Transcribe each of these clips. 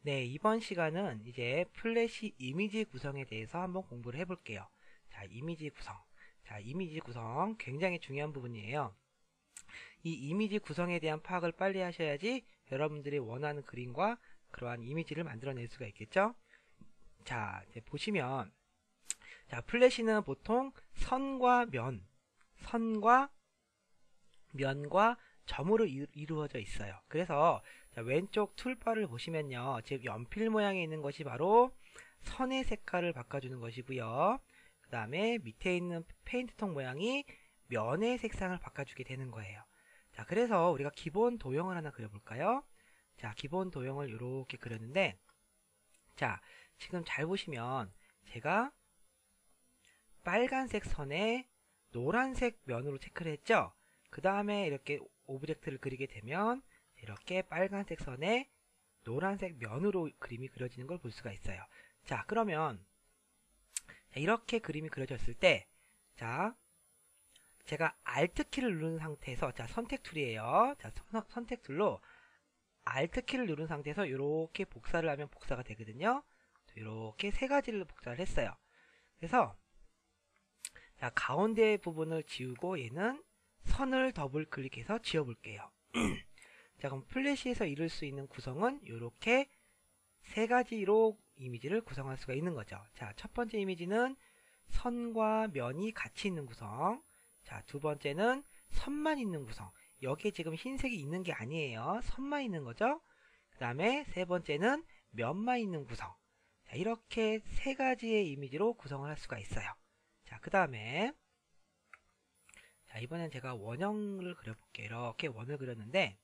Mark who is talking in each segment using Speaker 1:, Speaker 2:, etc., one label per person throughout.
Speaker 1: 네, 이번 시간은 이제 플래시 이미지 구성에 대해서 한번 공부를 해볼게요. 자, 이미지 구성. 자, 이미지 구성 굉장히 중요한 부분이에요. 이 이미지 구성에 대한 파악을 빨리 하셔야지 여러분들이 원하는 그림과 그러한 이미지를 만들어낼 수가 있겠죠? 자, 이제 보시면, 자, 플래시는 보통 선과 면과 점으로 이루어져 있어요. 그래서 자, 왼쪽 툴바를 보시면요. 즉 연필 모양에 있는 것이 바로 선의 색깔을 바꿔주는 것이고요. 그 다음에 밑에 있는 페인트통 모양이 면의 색상을 바꿔주게 되는 거예요. 자, 그래서 우리가 기본 도형을 하나 그려볼까요? 자, 기본 도형을 이렇게 그렸는데, 자, 지금 잘 보시면 제가 빨간색 선에 노란색 면으로 체크를 했죠? 그 다음에 이렇게 오브젝트를 그리게 되면 이렇게 빨간색 선에 노란색 면으로 그림이 그려지는 걸 볼 수가 있어요. 자, 그러면 이렇게 그림이 그려졌을 때, 자, 제가 Alt키를 누른 상태에서, 자, 선택 툴이에요. 자, 선택 툴로 Alt키를 누른 상태에서 이렇게 복사를 하면 복사가 되거든요. 이렇게 세 가지를 복사를 했어요. 그래서 자, 가운데 부분을 지우고 얘는 선을 더블 클릭해서 지워볼게요. 자, 그럼 플래시에서 이룰 수 있는 구성은 이렇게 세 가지로 이미지를 구성할 수가 있는 거죠. 자, 첫 번째 이미지는 선과 면이 같이 있는 구성. 자, 두 번째는 선만 있는 구성. 여기에 지금 흰색이 있는 게 아니에요. 선만 있는 거죠. 그 다음에 세 번째는 면만 있는 구성. 자, 이렇게 세 가지의 이미지로 구성을 할 수가 있어요. 자, 그 다음에 자, 이번엔 제가 원형을 그려볼게요. 이렇게 원을 그렸는데,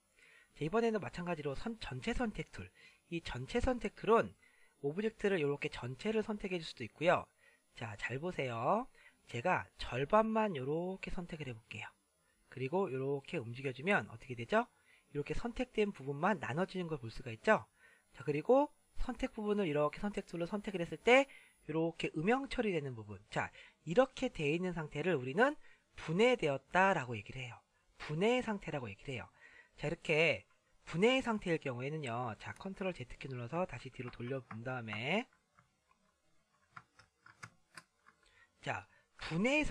Speaker 1: 자, 이번에는 마찬가지로 전체 선택 툴. 이 전체 선택 툴은 오브젝트를 이렇게 전체를 선택해 줄 수도 있고요. 자, 잘 보세요. 제가 절반만 이렇게 선택을 해볼게요. 그리고 이렇게 움직여주면 어떻게 되죠? 이렇게 선택된 부분만 나눠지는 걸 볼 수가 있죠? 자, 그리고 선택 부분을 이렇게 선택 툴로 선택을 했을 때 이렇게 음영 처리되는 부분. 자, 이렇게 되어 있는 상태를 우리는 분해되었다라고 얘기를 해요. 분해 상태라고 얘기를 해요. 자, 이렇게 분해 상태일 경우에는요. 자, 컨트롤 Z키 눌러서 다시 뒤로 돌려본 다음에 자, 분해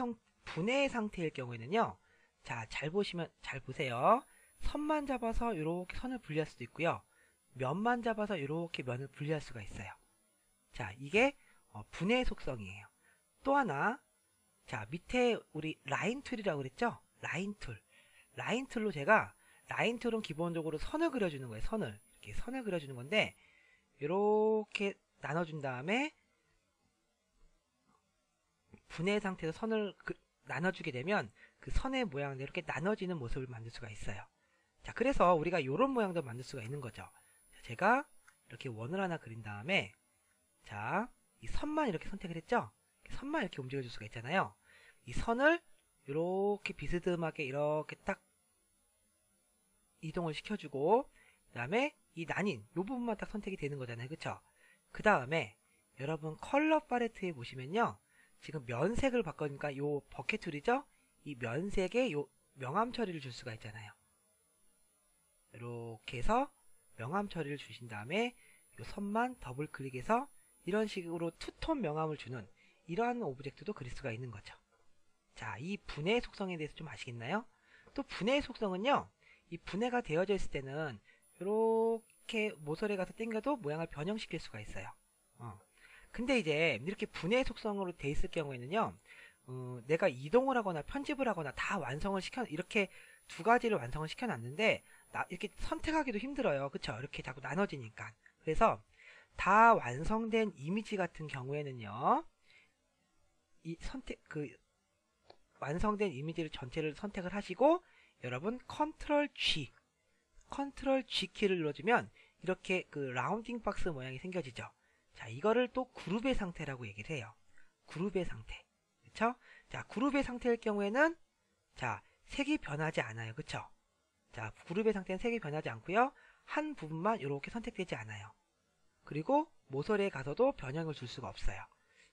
Speaker 1: 상태일 경우에는요. 자, 잘 보세요. 선만 잡아서 이렇게 선을 분리할 수도 있고요. 면만 잡아서 이렇게 면을 분리할 수가 있어요. 자, 이게 분해 속성이에요. 또 하나, 자, 밑에 우리 라인 툴이라고 그랬죠? 라인 툴. 라인 툴로 제가, 라인 툴은 기본적으로 선을 그려주는 거예요. 이렇게 선을 그려주는 건데, 이렇게 나눠준 다음에, 분해 상태에서 선을 나눠주게 되면, 그 선의 모양대로 이렇게 나눠지는 모습을 만들 수가 있어요. 자, 그래서 우리가 이런 모양도 만들 수가 있는 거죠. 자, 제가 이렇게 원을 하나 그린 다음에, 자, 이 선만 이렇게 선택을 했죠? 선만 이렇게 움직여줄 수가 있잖아요. 이 선을 이렇게 비스듬하게 이렇게 딱 이동을 시켜주고, 그 다음에 이 나뉜 이 부분만 딱 선택이 되는 거잖아요. 그쵸? 그 다음에 여러분 컬러 팔레트에 보시면요. 지금 면색을 바꾸니까 요 버켓 툴이죠? 이 면색에 요 명암 처리를 줄 수가 있잖아요. 이렇게 해서 명암 처리를 주신 다음에 요 선만 더블 클릭해서 이런 식으로 투톤 명암을 주는 이러한 오브젝트도 그릴 수가 있는 거죠. 자, 이 분해 속성에 대해서 좀 아시겠나요? 또 분해 속성은요. 이 분해가 되어져 있을 때는 이렇게 모서리에 가서 당겨도 모양을 변형시킬 수가 있어요. 근데 이제 이렇게 분해 속성으로 돼 있을 경우에는요. 내가 이동을 하거나 편집을 하거나 다 완성을 이렇게 두 가지를 완성을 시켜놨는데 이렇게 선택하기도 힘들어요. 그쵸? 이렇게 자꾸 나눠지니까. 그래서 다 완성된 이미지 같은 경우에는요. 이 완성된 이미지를 전체를 선택을 하시고 여러분 컨트롤 G 키를 눌러주면 이렇게 그 라운딩 박스 모양이 생겨지죠. 자, 이거를 또 그룹의 상태라고 얘기를 해요. 그룹의 상태. 그쵸? 자, 그룹의 상태일 경우에는 자, 색이 변하지 않아요. 그쵸? 자, 그룹의 상태는 색이 변하지 않고요. 한 부분만 이렇게 선택되지 않아요. 그리고 모서리에 가서도 변형을 줄 수가 없어요.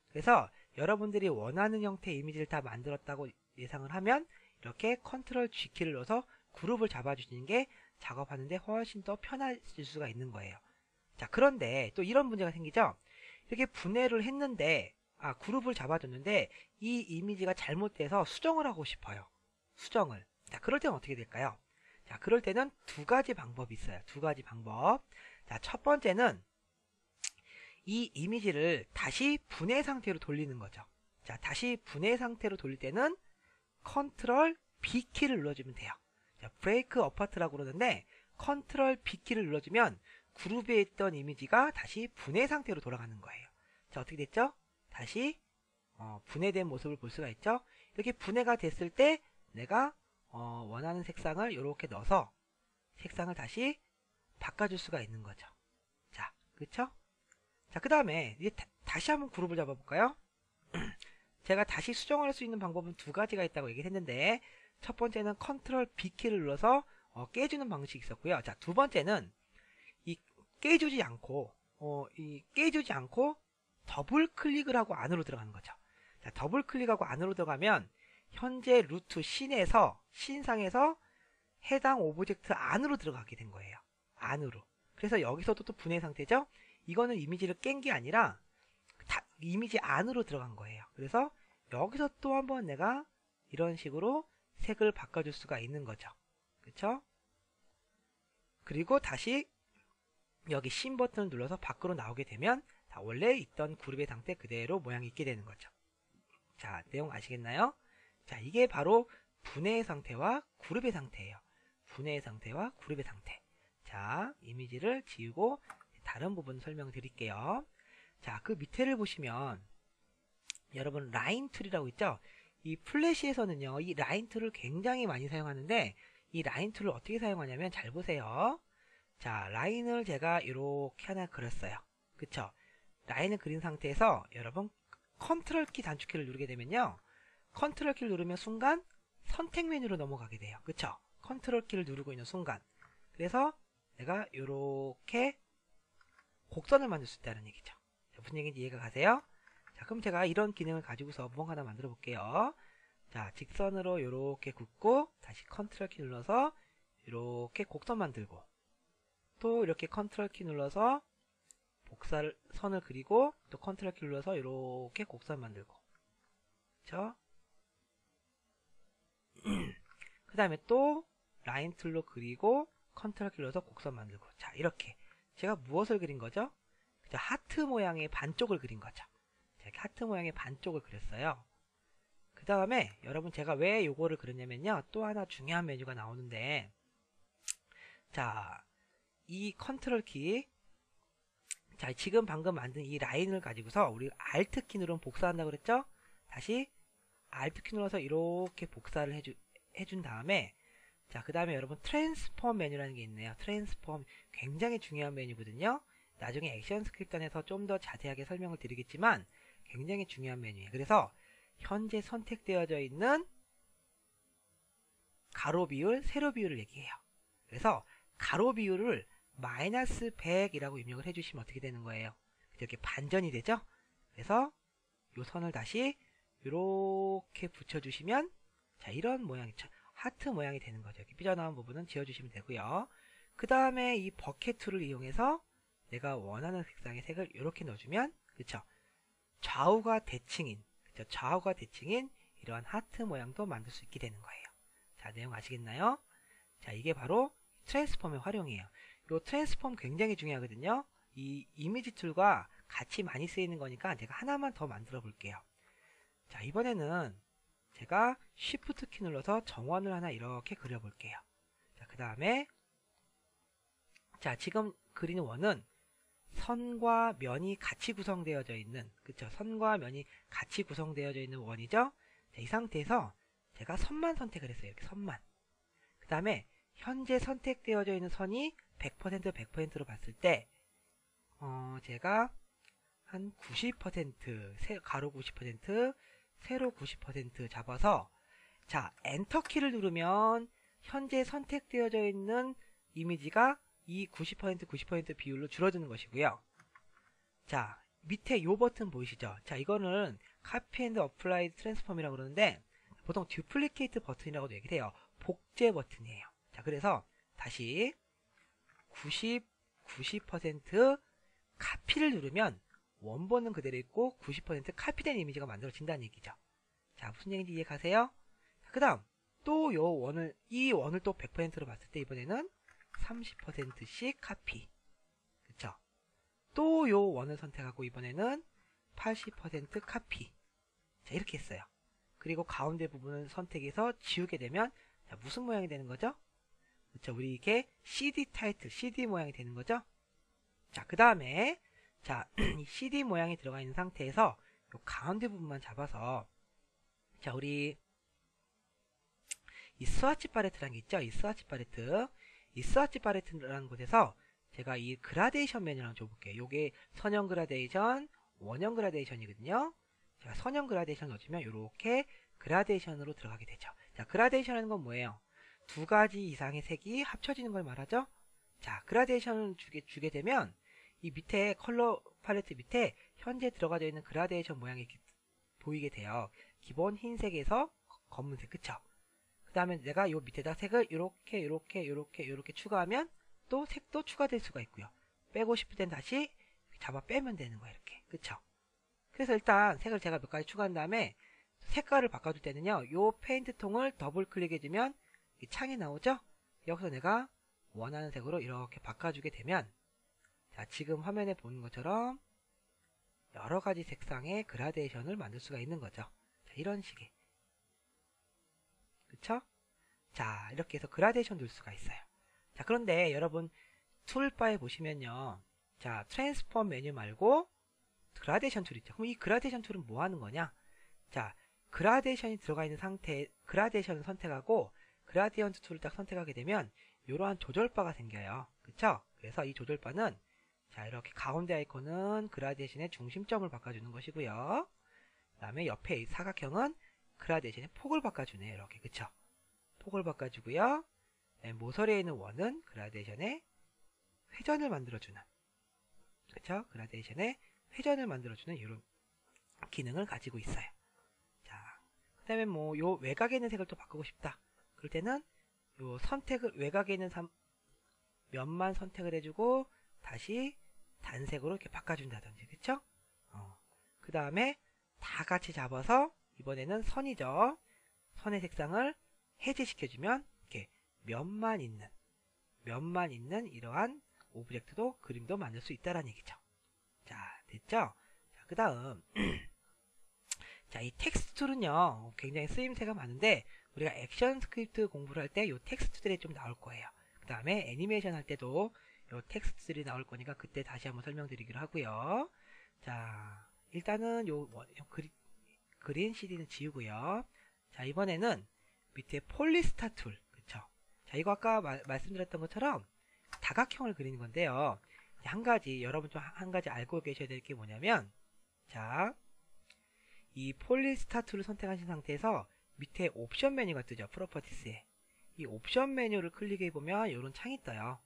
Speaker 1: 그래서 여러분들이 원하는 형태의 이미지를 다 만들었다고 예상을 하면 이렇게 컨트롤 G키를 넣어서 그룹을 잡아주시는 게 작업하는데 훨씬 더 편해질 수가 있는 거예요. 자, 그런데 또 이런 문제가 생기죠. 이렇게 분해를 했는데, 그룹을 잡아줬는데 이 이미지가 잘못돼서 수정을 하고 싶어요. 수정을. 자, 그럴 때는 어떻게 될까요? 자, 그럴 때는 두 가지 방법이 있어요. 두 가지 방법. 자, 첫 번째는 이 이미지를 다시 분해 상태로 돌리는 거죠. 자, 다시 분해 상태로 돌릴 때는 컨트롤 B키를 눌러주면 돼요. 자, 브레이크 어파트라고 그러는데 컨트롤 B키를 눌러주면 그룹에 있던 이미지가 다시 분해 상태로 돌아가는 거예요. 자, 어떻게 됐죠? 다시 분해된 모습을 볼 수가 있죠. 이렇게 분해가 됐을 때 내가 원하는 색상을 이렇게 넣어서 색상을 다시 바꿔줄 수가 있는 거죠. 자, 그쵸? 자, 그 다음에 이제 다시 한번 그룹을 잡아볼까요? 제가 다시 수정을 할 수 있는 방법은 두 가지가 있다고 얘기했는데 첫 번째는 컨트롤 B키를 눌러서 깨주는 방식이 있었고요. 자, 두 번째는 이 깨주지 않고 더블 클릭을 하고 안으로 들어가는 거죠. 자, 더블 클릭하고 안으로 들어가면 현재 루트 신상에서 해당 오브젝트 안으로 들어가게 된 거예요. 안으로. 그래서 여기서도 또 분해 상태죠. 이거는 이미지를 깬 게 아니라 이미지 안으로 들어간 거예요. 그래서 여기서 또 한번 내가 이런 식으로 색을 바꿔줄 수가 있는 거죠. 그쵸? 그리고 다시 여기 신 버튼을 눌러서 밖으로 나오게 되면 원래 있던 그룹의 상태 그대로 모양이 있게 되는 거죠. 자, 내용 아시겠나요? 자, 이게 바로 분해의 상태와 그룹의 상태예요. 분해의 상태와 그룹의 상태. 자, 이미지를 지우고 다른 부분 설명드릴게요. 자, 그 밑에를 보시면 여러분 라인 툴이라고 있죠? 이 플래시에서는요, 이 라인 툴을 굉장히 많이 사용하는데 이 라인 툴을 어떻게 사용하냐면 잘 보세요. 자, 라인을 제가 이렇게 하나 그렸어요. 그쵸? 라인을 그린 상태에서 여러분 컨트롤 키 단축키를 누르게 되면요, 컨트롤 키를 누르면 순간 선택 메뉴로 넘어가게 돼요. 그쵸? 컨트롤 키를 누르고 있는 순간. 그래서 내가 이렇게 곡선을 만들 수 있다는 얘기죠. 자, 무슨 얘기인지 이해가 가세요? 자, 그럼 제가 이런 기능을 가지고서 무언가 하나 만들어 볼게요. 자, 직선으로 이렇게 긋고 다시 컨트롤 키 눌러서 이렇게 곡선 만들고 또 이렇게 컨트롤 키 눌러서 선을 그리고 또 컨트롤 키 눌러서 이렇게 곡선 만들고, 그쵸? 그 다음에 또 라인 툴로 그리고 컨트롤 키 눌러서 곡선 만들고. 자, 이렇게 제가 무엇을 그린 거죠? 그죠? 하트 모양의 반쪽을 그린 거죠. 자, 이렇게 하트 모양의 반쪽을 그렸어요. 그 다음에 여러분 제가 왜 요거를 그렸냐면요, 또 하나 중요한 메뉴가 나오는데, 자, 이 컨트롤 키, 자, 지금 방금 만든 이 라인을 가지고서 우리 Alt 키 누르면 복사한다고 그랬죠? 다시 Alt 키 눌러서 이렇게 복사를 해준 다음에, 자, 그 다음에 여러분 트랜스폼 메뉴라는 게 있네요. 트랜스폼 굉장히 중요한 메뉴거든요. 나중에 액션 스크립트에서 좀 더 자세하게 설명을 드리겠지만 굉장히 중요한 메뉴예요. 그래서 현재 선택되어져 있는 가로 비율, 세로 비율을 얘기해요. 그래서 가로 비율을 마이너스 100이라고 입력을 해주시면 어떻게 되는 거예요? 이렇게 반전이 되죠? 그래서 이 선을 다시 이렇게 붙여주시면, 자, 이런 모양이 하트 모양이 되는 거죠. 이렇게 삐져나온 부분은 지워주시면 되고요. 그 다음에 이 버켓 툴을 이용해서 내가 원하는 색상의 색을 이렇게 넣어주면, 그쵸? 좌우가 대칭인 이러한 하트 모양도 만들 수 있게 되는 거예요. 자, 내용 아시겠나요? 자, 이게 바로 트랜스폼의 활용이에요. 이 트랜스폼 굉장히 중요하거든요. 이 이미지 툴과 같이 많이 쓰이는 거니까 제가 하나만 더 만들어 볼게요. 자, 이번에는 제가 Shift 키 눌러서 정원을 하나 이렇게 그려볼게요. 자, 그 다음에, 자, 지금 그리는 원은 선과 면이 같이 구성되어져 있는, 그쵸? 선과 면이 같이 구성되어져 있는 원이죠? 자, 이 상태에서 제가 선만 선택을 했어요. 이렇게 선만. 그 다음에 현재 선택되어져 있는 선이 100%로 봤을 때, 제가 한 90%, 가로 90%, 세로 90% 잡아서, 자, 엔터 키를 누르면 현재 선택되어져 있는 이미지가 이 90% 비율로 줄어드는 것이고요. 자, 밑에 요 버튼 보이시죠? 자, 이거는 카피 앤드 어플라이 트랜스폼이라고 그러는데 보통 듀플리케이트 버튼이라고도 얘기를 해요. 복제 버튼이에요. 자, 그래서 다시 90% 카피를 누르면 원본은 그대로 있고 90% 카피된 이미지가 만들어진다는 얘기죠. 자, 무슨 얘기인지 이해 가세요? 그 다음 또 이 원을 또 100%로 봤을 때 이번에는 30%씩 카피. 그쵸? 또 요 원을 선택하고 이번에는 80% 카피. 자, 이렇게 했어요. 그리고 가운데 부분을 선택해서 지우게 되면 자, 무슨 모양이 되는 거죠? 그쵸? 우리 이게 CD 타이틀, CD 모양이 되는 거죠? 자, 그 다음에 자, 이 CD 모양이 들어가 있는 상태에서 요 가운데 부분만 잡아서 자, 우리 이 스와치 팔레트라는 게 있죠? 이 스와치 팔레트. 이 스와치 팔레트라는 곳에서 제가 이 그라데이션 메뉴를 한번 줘볼게요. 요게 선형 그라데이션, 원형 그라데이션이거든요. 제가 선형 그라데이션 넣어주면 이렇게 그라데이션으로 들어가게 되죠. 자, 그라데이션이라는 건 뭐예요? 두 가지 이상의 색이 합쳐지는 걸 말하죠. 자, 그라데이션을 주게 되면 이 밑에 컬러 팔레트 밑에 현재 들어가져 있는 그라데이션 모양이 보이게 돼요. 기본 흰색에서 검은색, 그쵸? 그 다음에 내가 요 밑에다 색을 이렇게 추가하면 또 색도 추가될 수가 있고요. 빼고 싶을 땐 다시 잡아 빼면 되는 거예요. 이렇게. 그쵸? 그래서 일단 색을 제가 몇 가지 추가한 다음에 색깔을 바꿔줄 때는요. 요 페인트 통을 더블 클릭해주면 이 창이 나오죠? 여기서 내가 원하는 색으로 이렇게 바꿔주게 되면 자, 지금 화면에 보는 것처럼 여러 가지 색상의 그라데이션을 만들 수가 있는 거죠. 자, 이런 식의. 그쵸? 자, 이렇게 해서 그라데이션 둘 수가 있어요. 자, 그런데 여러분 툴바에 보시면요. 자, 트랜스폼 메뉴 말고 그라데이션 툴 있죠. 그럼 이 그라데이션 툴은 뭐 하는 거냐? 자, 그라데이션이 들어가 있는 상태, 그라데이션을 선택하고 그라디언트 툴을 딱 선택하게 되면 이러한 조절바가 생겨요. 그쵸? 그래서 이 조절바는 자, 이렇게 가운데 아이콘은 그라데이션의 중심점을 바꿔주는 것이고요. 그 다음에 옆에 이 사각형은 그라데이션의 폭을 바꿔주네요. 이렇게. 그쵸? 폭을 바꿔주고요. 네, 모서리에 있는 원은 그라데이션의 회전을 만들어주는. 그쵸? 그라데이션의 회전을 만들어주는 이런 기능을 가지고 있어요. 자, 그 다음에 뭐, 요 외곽에 있는 색을 또 바꾸고 싶다. 그럴 때는 요 외곽에 있는 면만 선택을 해주고, 다시 단색으로 이렇게 바꿔준다든지. 그쵸? 그 다음에 다 같이 잡아서, 이번에는 선이죠. 선의 색상을 해제시켜주면, 이렇게 면만 있는 이러한 오브젝트도 그림도 만들 수 있다는 얘기죠. 자, 됐죠? 자, 그 다음 자, 이 텍스트 툴은요 굉장히 쓰임새가 많은데 우리가 액션 스크립트 공부를 할 때 이 텍스트들이 좀 나올 거예요. 그 다음에 애니메이션 할 때도 이 텍스트들이 나올 거니까 그때 다시 한번 설명드리기로 하고요. 자, 일단은 그린 CD는 지우고요. 자, 이번에는 밑에 폴리스타 툴, 그쵸? 자, 이거 아까 말씀드렸던 것처럼 다각형을 그리는 건데요. 여러분 좀 한 가지 알고 계셔야 될 게 뭐냐면, 자, 이 폴리스타 툴을 선택하신 상태에서 밑에 옵션 메뉴가 뜨죠. 프로퍼티스에. 이 옵션 메뉴를 클릭해보면 이런 창이 떠요.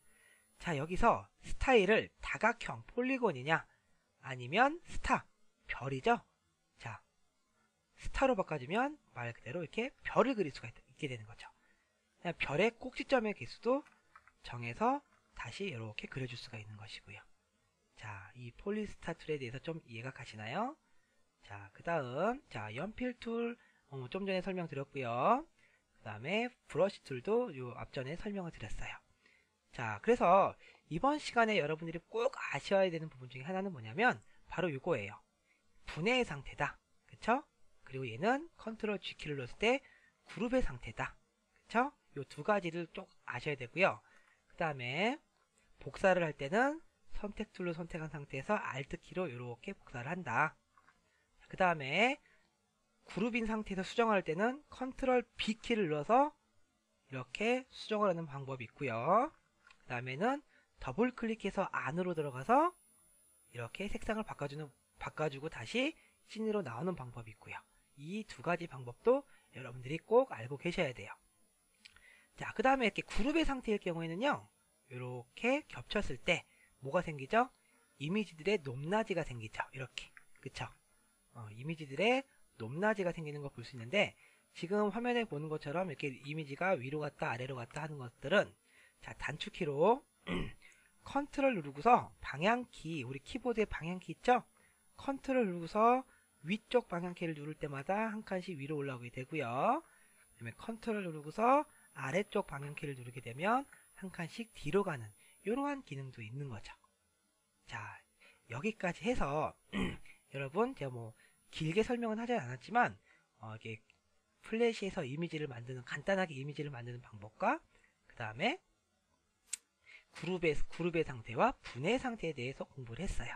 Speaker 1: 자, 여기서 스타일을 다각형, 폴리곤이냐, 아니면 스타, 별이죠? 자, 스타로 바꿔주면 말 그대로 이렇게 별을 그릴 수가 있게 되는 거죠. 별의 꼭지점의 개수도 정해서 다시 이렇게 그려줄 수가 있는 것이고요. 자, 이 폴리스타 툴에 대해서 좀 이해가 가시나요? 자, 그 다음, 자, 연필 툴, 좀 전에 설명드렸고요. 그 다음에 브러쉬 툴도 요 앞전에 설명을 드렸어요. 자, 그래서 이번 시간에 여러분들이 꼭 아셔야 되는 부분 중에 하나는 뭐냐면, 바로 이거예요. 분해의 상태다. 그쵸? 그리고 얘는 컨트롤 G키를 눌렀을 때 그룹의 상태다. 그쵸? 요 두 가지를 꼭 아셔야 되고요. 그 다음에 복사를 할 때는 선택 툴로 선택한 상태에서 Alt 키로 이렇게 복사를 한다. 그 다음에 그룹인 상태에서 수정할 때는 컨트롤 B 키를 눌러서 이렇게 수정을 하는 방법이 있고요. 그 다음에는 더블 클릭해서 안으로 들어가서 이렇게 색상을 바꿔주고 다시 씬으로 나오는 방법이 있고요. 이 두 가지 방법도 여러분들이 꼭 알고 계셔야 돼요. 자, 그 다음에 이렇게 그룹의 상태일 경우에는요, 이렇게 겹쳤을 때 뭐가 생기죠? 이미지들의 높낮이가 생기죠. 이렇게. 그쵸? 이미지들의 높낮이가 생기는 걸 볼 수 있는데, 지금 화면에 보는 것처럼 이렇게 이미지가 위로 갔다 아래로 갔다 하는 것들은 자, 단축키로 컨트롤 누르고서 방향키, 우리 키보드에 방향키 있죠? 컨트롤 누르고서 위쪽 방향키를 누를 때마다 한 칸씩 위로 올라오게 되고요. 그다음에 컨트롤 누르고서 아래쪽 방향키를 누르게 되면 한 칸씩 뒤로 가는 이러한 기능도 있는 거죠. 자, 여기까지 해서 여러분 제가 뭐 길게 설명은 하지 않았지만 이게 플래시에서 이미지를 만드는 간단하게 이미지를 만드는 방법과 그 다음에 그룹의 상태와 분해 상태에 대해서 공부를 했어요.